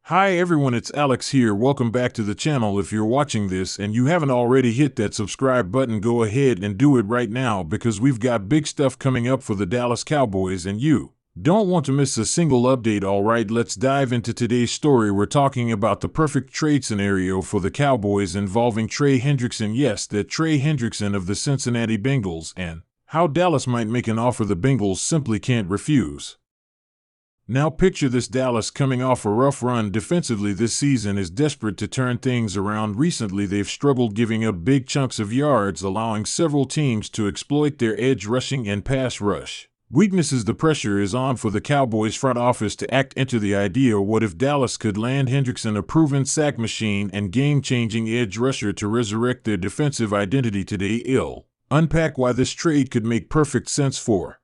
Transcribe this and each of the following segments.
Hi everyone, it's Alex here. Welcome back to the channel. If you're watching this and you haven't already hit that subscribe button, go ahead and do it right now because we've got big stuff coming up for the Dallas Cowboys and you don't want to miss a single update. Alright, let's dive into today's story. We're talking about the perfect trade scenario for the Cowboys involving Trey Hendrickson. Yes, that Trey Hendrickson of the Cincinnati Bengals, and how Dallas might make an offer the Bengals simply can't refuse. Now picture this: Dallas, coming off a rough run defensively this season, is desperate to turn things around. Recently they've struggled, giving up big chunks of yards, allowing several teams to exploit their edge rushing and pass rush weaknesses. The pressure is on for the Cowboys front office to act. Enter the idea: what if Dallas could land Hendrickson, a proven sack machine and game-changing edge rusher, to resurrect their defensive identity today? Unpack why this trade could make perfect sense for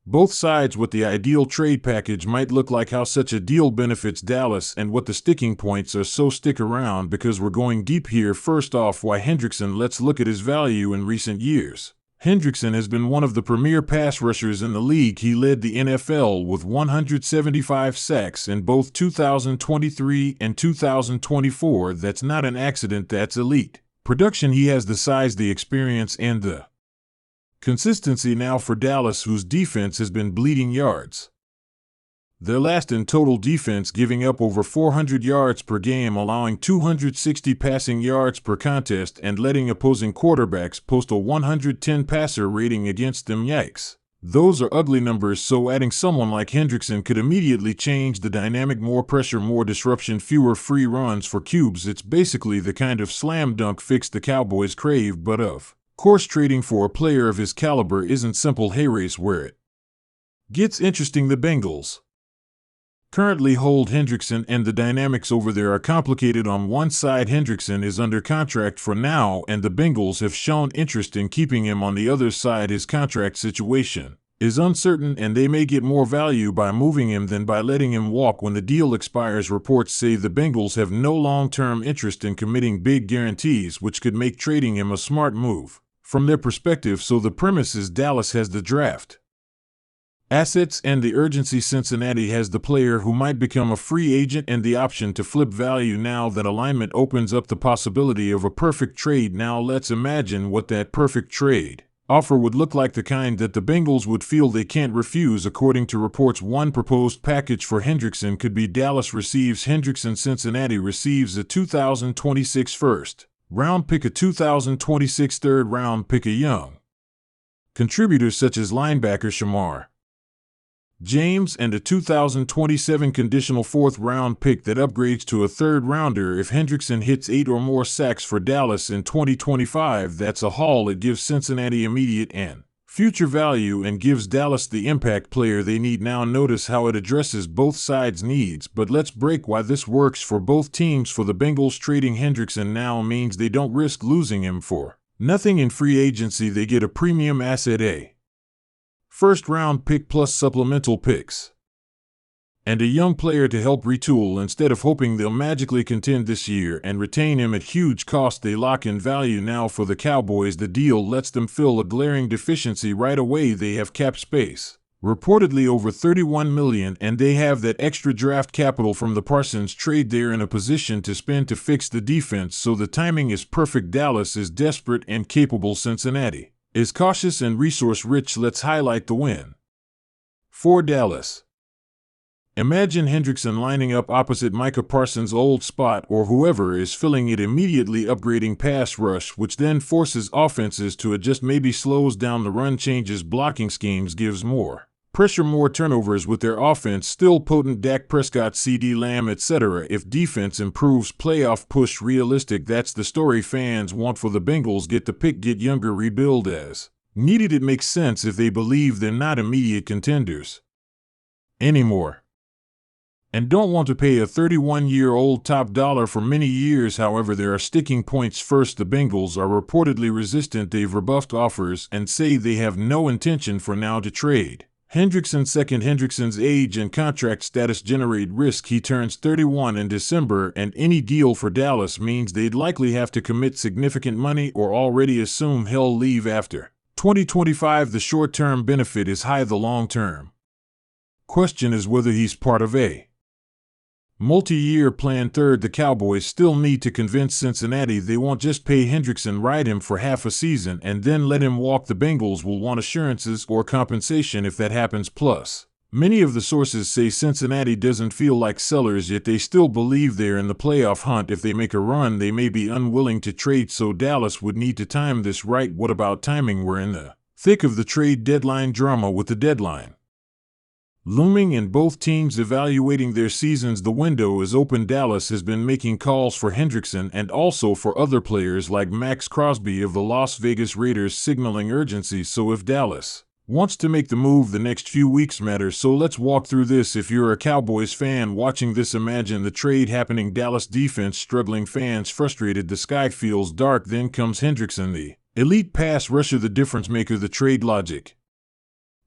both sides, what the ideal trade package might look like, how such a deal benefits Dallas, and what the sticking points are. So stick around because we're going deep here. First off, why Hendrickson? Let's look at his value in recent years. Hendrickson has been one of the premier pass rushers in the league. He led the NFL with 175 sacks in both 2023 and 2024. That's not an accident, that's elite production. He has the size, the experience, and the consistency. Now for Dallas, whose defense has been bleeding yards. They're last in total defense, giving up over 400 yards per game, allowing 260 passing yards per contest, and letting opposing quarterbacks post a 110 passer rating against them. Yikes. Those are ugly numbers, so adding someone like Hendrickson could immediately change the dynamic. More pressure, more disruption, fewer free runs for cubes. It's basically the kind of slam dunk fix the Cowboys crave, but of course, trading for a player of his caliber isn't simple. Hey, race where it gets interesting. The Bengals currently hold Hendrickson, and the dynamics over there are complicated. On one side, Hendrickson is under contract for now, and the Bengals have shown interest in keeping him. On the other side, his contract situation is uncertain, and they may get more value by moving him than by letting him walk when the deal expires. Reports say the Bengals have no long-term interest in committing big guarantees, which could make trading him a smart move from their perspective. So the premise is Dallas has the draft assets and the urgency. Cincinnati has the player who might become a free agent and the option to flip value. Now that alignment opens up the possibility of a perfect trade. Now let's imagine what that perfect trade offer would look like, the kind that the Bengals would feel they can't refuse. According to reports, one proposed package for Hendrickson could be: Dallas receives Hendrickson, Cincinnati receives a 2026 first-round pick, a 2026 third-round pick, a young contributors such as linebacker Shamar James, and a 2027 conditional fourth-round pick that upgrades to a third-rounder if Hendrickson hits 8 or more sacks for Dallas in 2025. That's a haul. It gives Cincinnati immediate and future value and gives Dallas the impact player they need. Now notice how it addresses both sides' needs, but let's break why this works for both teams. For the Bengals, trading Hendrickson now means they don't risk losing him for nothing in free agency. They get a premium asset, a first-round pick plus supplemental picks, and a young player to help retool. Instead of hoping they'll magically contend this year and retain him at huge cost, they lock in value. Now for the Cowboys, the deal lets them fill a glaring deficiency right away. They have cap space, reportedly over $31 million, and they have that extra draft capital from the Parsons trade. They're in a position to spend to fix the defense, so the timing is perfect. Dallas is desperate and capable. Cincinnati is cautious and resource-rich. Let's highlight the win for Dallas. Imagine Hendrickson lining up opposite Micah Parsons' old spot, or whoever is filling it, immediately upgrading pass rush, which then forces offenses to adjust, maybe slows down the run, changes blocking schemes, gives more pressure, more turnovers, with their offense still potent. Dak Prescott, CD Lamb, etc. If defense improves, playoff push realistic. That's the story fans want for the Bengals. Get the pick, get younger, rebuild as needed. It makes sense if they believe they're not immediate contenders anymore and don't want to pay a 31-year-old top dollar for many years. However, there are sticking points. First, the Bengals are reportedly resistant. They've rebuffed offers and say they have no intention for now to trade Hendrickson. Second, Hendrickson's age and contract status generate risk. He turns 31 in December, and any deal for Dallas means they'd likely have to commit significant money or already assume he'll leave after 2025. The short-term benefit is high. The long-term question is whether he's part of a Multi-year plan. Third, the Cowboys still need to convince Cincinnati they won't just pay Hendrickson, ride him for half a season, and then let him walk. The Bengals will want assurances or compensation if that happens. Plus, many of the sources say Cincinnati doesn't feel like sellers, yet they still believe they're in the playoff hunt. If they make a run, they may be unwilling to trade, so Dallas would need to time this right. What about timing? We're in the thick of the trade deadline drama, with the deadline looming and both teams evaluating their seasons. The window is open. Dallas has been making calls for Hendrickson and also for other players like Max Crosby of the Las Vegas Raiders, signaling urgency. So if Dallas wants to make the move, the next few weeks matter. So let's walk through this. If you're a Cowboys fan watching this, imagine the trade happening. Dallas defense struggling, fans frustrated, the sky feels dark. Then comes Hendrickson, the elite pass rusher, the difference maker. The trade logic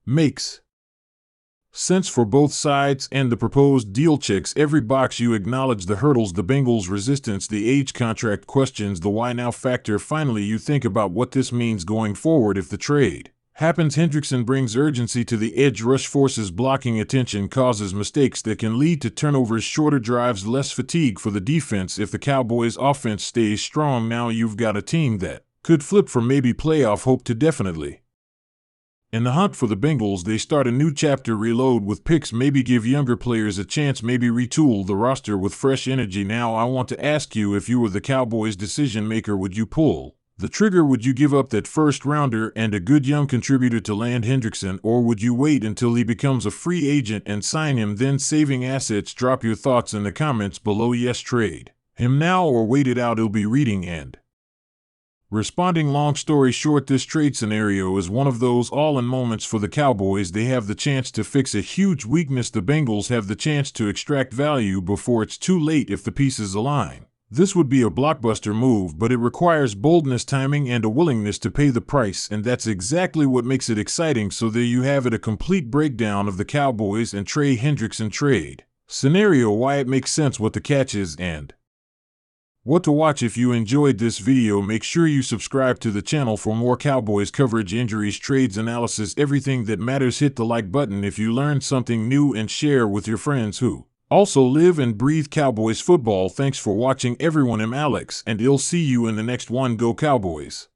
makes sense for both sides, and the proposed deal checks every box. You acknowledge the hurdles, the Bengals' resistance, the age contract questions, the why now factor. Finally, you think about what this means going forward. If the trade happens, Hendrickson brings urgency to the edge rush, forces blocking attention, causes mistakes that can lead to turnovers, shorter drives, less fatigue for the defense. If the Cowboys' offense stays strong, now you've got a team that could flip from maybe playoff hope to definitely in the hunt. For the Bengals, they start a new chapter, reload with picks, maybe give younger players a chance, maybe retool the roster with fresh energy. Now I want to ask you, if you were the Cowboys' decision maker, would you pull the trigger? Would you give up that first rounder and a good young contributor to land Hendrickson, or would you wait until he becomes a free agent and sign him, then saving assets? Drop your thoughts in the comments below. Yes, trade him now or wait it out. I'll be reading and responding. Long story short, this trade scenario is one of those all-in moments for the Cowboys. They have the chance to fix a huge weakness. The Bengals have the chance to extract value before it's too late. If the pieces align, this would be a blockbuster move, but it requires boldness, timing, and a willingness to pay the price, and that's exactly what makes it exciting. So there you have it, a complete breakdown of the Cowboys and Trey Hendrickson trade scenario, why it makes sense, what the catch is, and what to watch. If you enjoyed this video, make sure you subscribe to the channel for more Cowboys coverage, injuries, trades, analysis, everything that matters. Hit the like button if you learned something new and share with your friends who also live and breathe Cowboys football. Thanks for watching everyone. I'm Alex, and I'll see you in the next one. Go Cowboys!